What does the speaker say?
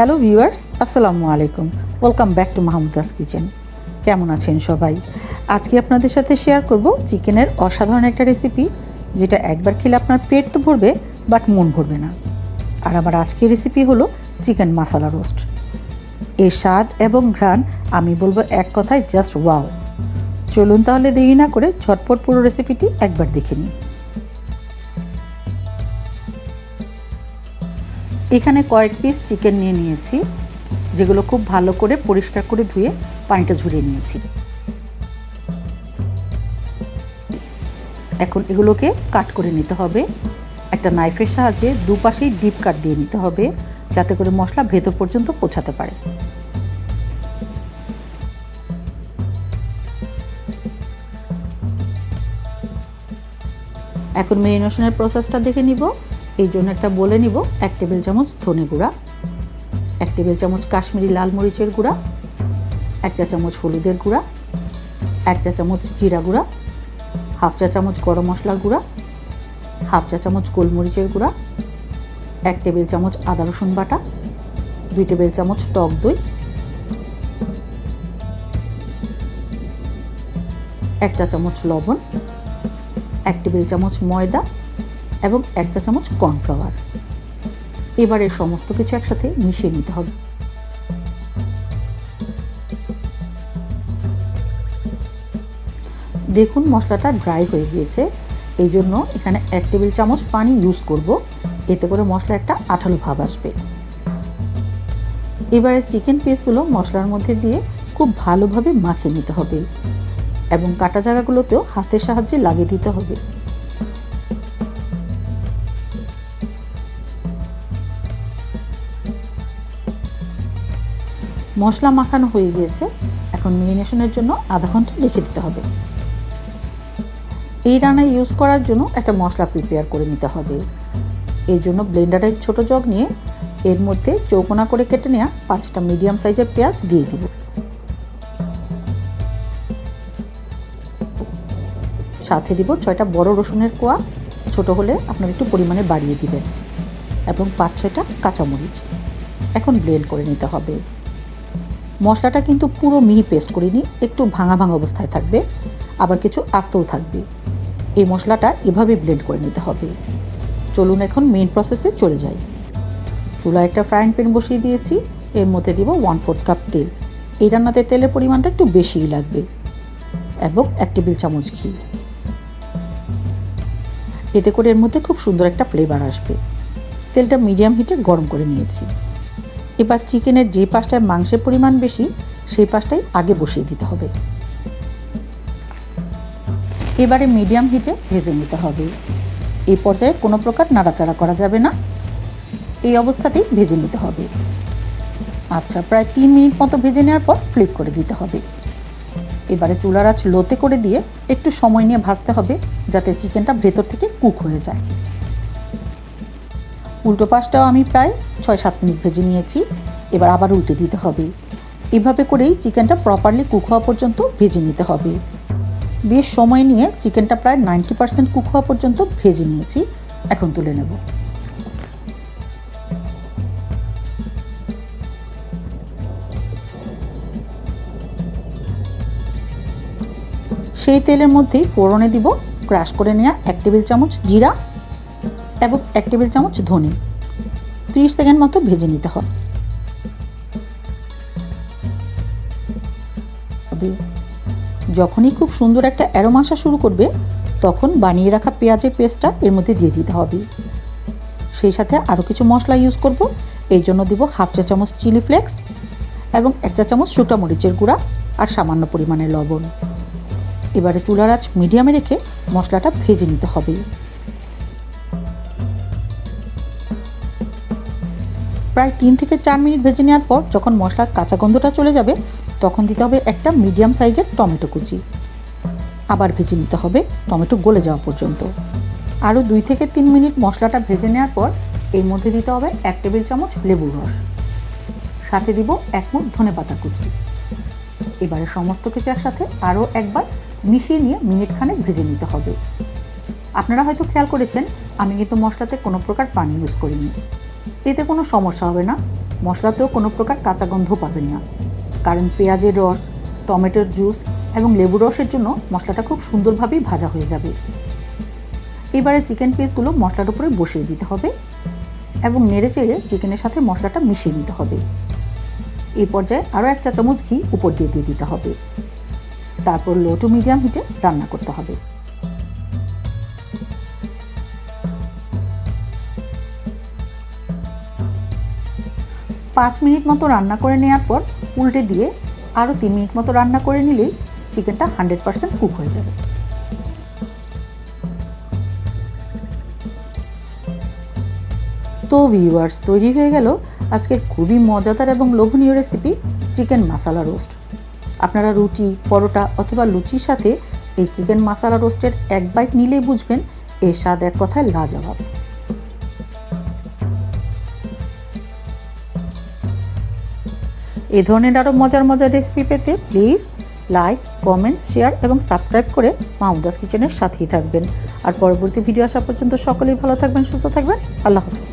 Hello viewers, আসসালামু আলাইকুম। Welcome back to Mahmuda's kitchen. কেমন আছেন সবাই? আজকে আপনাদের সাথে শেয়ার করব চিকেনের অসাধারণ একটা রেসিপি, যেটা একবার খেলে আপনার পেট তো ভরবে বাট মন ভরবে না। আর আমার আজকের রেসিপি হলো চিকেন মাসালা রোস্ট। এর স্বাদ এবং ঘ্রাণ আমি বলবো এক কথায় জাস্ট ওয়াও। চলুন তাহলে দেরি না করে ঝটপট পুরো রেসিপিটি একবার দেখে নিই। এখানে কয়েক পিস চিকেন নিয়ে নিয়েছি, যেগুলো খুব ভালো করে পরিষ্কার করে ধুয়ে পানিটা ঝরিয়ে নিয়েছি। এখন এগুলোকে কাট করে নিতে হবে। একটা নাইফের সাহায্যে দুপাশেই ডিপ কাট দিয়ে নিতে হবে, যাতে করে মশলা ভেতর পর্যন্ত পৌঁছাতে পারে। এখন মেরিনেশনের প্রসেসটা দেখে নিব। এই জন্য একটা বলে নিব 1 টেবিল চামচ ধনে গুঁড়া, 1 টেবিল চামচ কাশ্মীরি লাল মরিচের গুঁড়া, 1 চা চামচ হলুদের গুঁড়া, 1 চা চামচ জিরা গুঁড়া, 1/2 চা চামচ গরম মশলার গুঁড়া, 1/2 চা চামচ গোলমরিচের গুঁড়া, 1 টেবিল চামচ আদা রসুন বাটা, 2 টেবিল চামচ টক দই, 1 চা চামচ লবণ, 1 টেবিল চামচ ময়দা এবং 1 চা চামচ কর্নফ্লাওয়ার। এবারে সমস্ত কিছু একসাথে মিশিয়ে নিতে হবে। দেখুন মশলাটা ড্রাই হয়ে গিয়েছে, এই জন্য এখানে 1 টেবিল চামচ পানি ইউজ করব, এতে করে মশলা একটা আঠালো ভাব আসবে। এবারে চিকেন পিসগুলো মশলার মধ্যে দিয়ে খুব ভালোভাবে মাখিয়ে নিতে হবে এবং কাটা জায়গাগুলোতেও হাতের সাহায্যে লাগিয়ে দিতে হবে। মশলা মাখানো হয়ে গিয়েছে, এখন মেরিনেশনের জন্য আধা ঘন্টা রেখে দিতে হবে। এই রান্নায় ইউজ করার জন্য একটা মশলা প্রিপেয়ার করে নিতে হবে। এই জন্য ব্লেন্ডারের ছোট জগ নিয়ে এর মধ্যে চৌকোনা করে কেটে নেওয়া 5টা মিডিয়াম সাইজের পেঁয়াজ দিয়ে দিব। সাথে দিব 6টা বড় রসুনের কোয়া, ছোট হলে আপনারা একটু পরিমাণে বাড়িয়ে দিবেন, এবং 5-6টা কাঁচামরিচ। এখন ব্লেন্ড করে নিতে হবে। মশলাটা কিন্তু পুরো মিহি পেস্ট করিনি, একটু ভাঙা ভাঙা অবস্থায় থাকবে, আবার কিছু আস্তও থাকবে। এই মশলাটা এভাবে ব্লেন্ড করে নিতে হবে। চলুন এখন মেইন প্রসেসে চলে যাই। চুলায় একটা ফ্রাইং প্যান বসিয়ে দিয়েছি, এর মধ্যে দিব 1/4 কাপ তেল। এই রান্নাতে তেলের পরিমাণটা একটু বেশিই লাগবে, এবং 1 টেবিল চামচ ঘি। এতে করে এর মধ্যে খুব সুন্দর একটা ফ্লেভার আসবে। তেলটা মিডিয়াম হিটে গরম করে নিয়েছি। এবার চিকেনের যে পাশটায় মাংসের পরিমাণ বেশি, সেই পাশটাই আগে বসিয়ে দিতে হবে। এবারে মিডিয়াম হিটে ভেজে নিতে হবে। এই পর্যায়ে কোনো প্রকার নাড়াচাড়া করা যাবে না, এই অবস্থাতেই ভেজে নিতে হবে। আচ্ছা, প্রায় 3 মিনিট মতো ভেজে নেওয়ার পর ফ্লিপ করে দিতে হবে। এবারে চুলার আঁচ লোতে করে দিয়ে একটু সময় নিয়ে ভাজতে হবে, যাতে চিকেনটা ভেতর থেকে কুক হয়ে যায়। উল্টো পাশটাও আমি প্রায় 6-7 মিনিট ভেজে নিয়েছি। এবার আবার উল্টে দিতে হবে। এভাবে করেই চিকেনটা প্রপারলি কুক হওয়া পর্যন্ত ভেজে নিতে হবে। বেশ সময় নিয়ে চিকেনটা প্রায় 90% কুক হওয়া পর্যন্ত ভেজে নিয়েছি। এখন তুলে নেব। সেই তেলের মধ্যেই ফোড়নে দিব ক্রাশ করে নেওয়া 1 টেবিল চামচ জিরা এবং 1 টেবিল চামচ ধনে। 30 সেকেন্ড মতো ভেজে নিতে হবে। যখনই খুব সুন্দর একটা অ্যারোমা আসা শুরু করবে, তখন বানিয়ে রাখা পেঁয়াজের পেস্টটা এর মধ্যে দিয়ে দিতে হবে। সেই সাথে আরও কিছু মশলা ইউজ করব, এই জন্য দিব 1/2 চা চামচ চিলি ফ্লেক্স এবং 1 চা চামচ শুকনো মরিচের গুঁড়া আর সামান্য পরিমাণে লবণ। এবারে চুলার আঁচ মিডিয়ামে রেখে মশলাটা ভেজে নিতে হবে। প্রায় 3 থেকে 4 মিনিট ভেজে নেওয়ার পর যখন মশলার কাঁচা গন্ধটা চলে যাবে, তখন দিতে হবে একটা মিডিয়াম সাইজের টমেটো কুচি। আবার ভেজে নিতে হবে টমেটো গলে যাওয়া পর্যন্ত। আরও 2 থেকে 3 মিনিট মশলাটা ভেজে নেওয়ার পর এর মধ্যে দিতে হবে 1 টেবিল চামচ লেবুর রস, সাথে দিব 1 মুঠ ধনেপাতা কুচি। এবারে সমস্ত কিছু একসাথে আরও একবার মিশিয়ে নিয়ে মিনিট খানেক ভেজে নিতে হবে। আপনারা হয়তো খেয়াল করেছেন, আমি কিন্তু মশলাতে কোনো প্রকার পানি ইউজ করিনি। এতে কোনো সমস্যা হবে না, মশলাতেও কোনো প্রকার কাঁচা গন্ধ পাবেন না, কারণ পেঁয়াজের রস, টমেটোর জুস এবং লেবুর রসের জন্য মশলাটা খুব সুন্দরভাবেই ভাজা হয়ে যাবে। এবারে চিকেন পিসগুলো মশলার উপরে বসিয়ে দিতে হবে এবং নেড়ে চেড়ে চিকেনের সাথে মশলাটা মিশিয়ে নিতে হবে। এই পর্যায়ে আরও 1 চা চামচ ঘি উপর দিয়ে দিতে হবে। তারপর লো টু মিডিয়াম হিটে রান্না করতে হবে। 5 মিনিট মতো রান্না করে নেওয়ার পর উল্টে দিয়ে আরও 3 মিনিট মতো রান্না করে নিলেই চিকেনটা 100% কুক হয়ে যাবে। তো ভিউয়ার্স, তৈরি হয়ে গেল আজকের খুবই মজাদার এবং লোভনীয় রেসিপি চিকেন মাসালা রোস্ট। আপনারা রুটি, পরোটা অথবা লুচির সাথে এই চিকেন মাসালা রোস্টের এক বাইট নিলেই বুঝবেন এর স্বাদ এক কথায় লাজবাব। এই ধরনের আরও মজার মজার রেসিপি পেতে প্লিজ লাইক, কমেন্ট, শেয়ার এবং সাবস্ক্রাইব করে মাহমুদাস কিচেনের সাথেই থাকবেন। আর পরবর্তী ভিডিও আসা পর্যন্ত সকলেই ভালো থাকবেন, সুস্থ থাকবেন। আল্লাহ হাফেজ।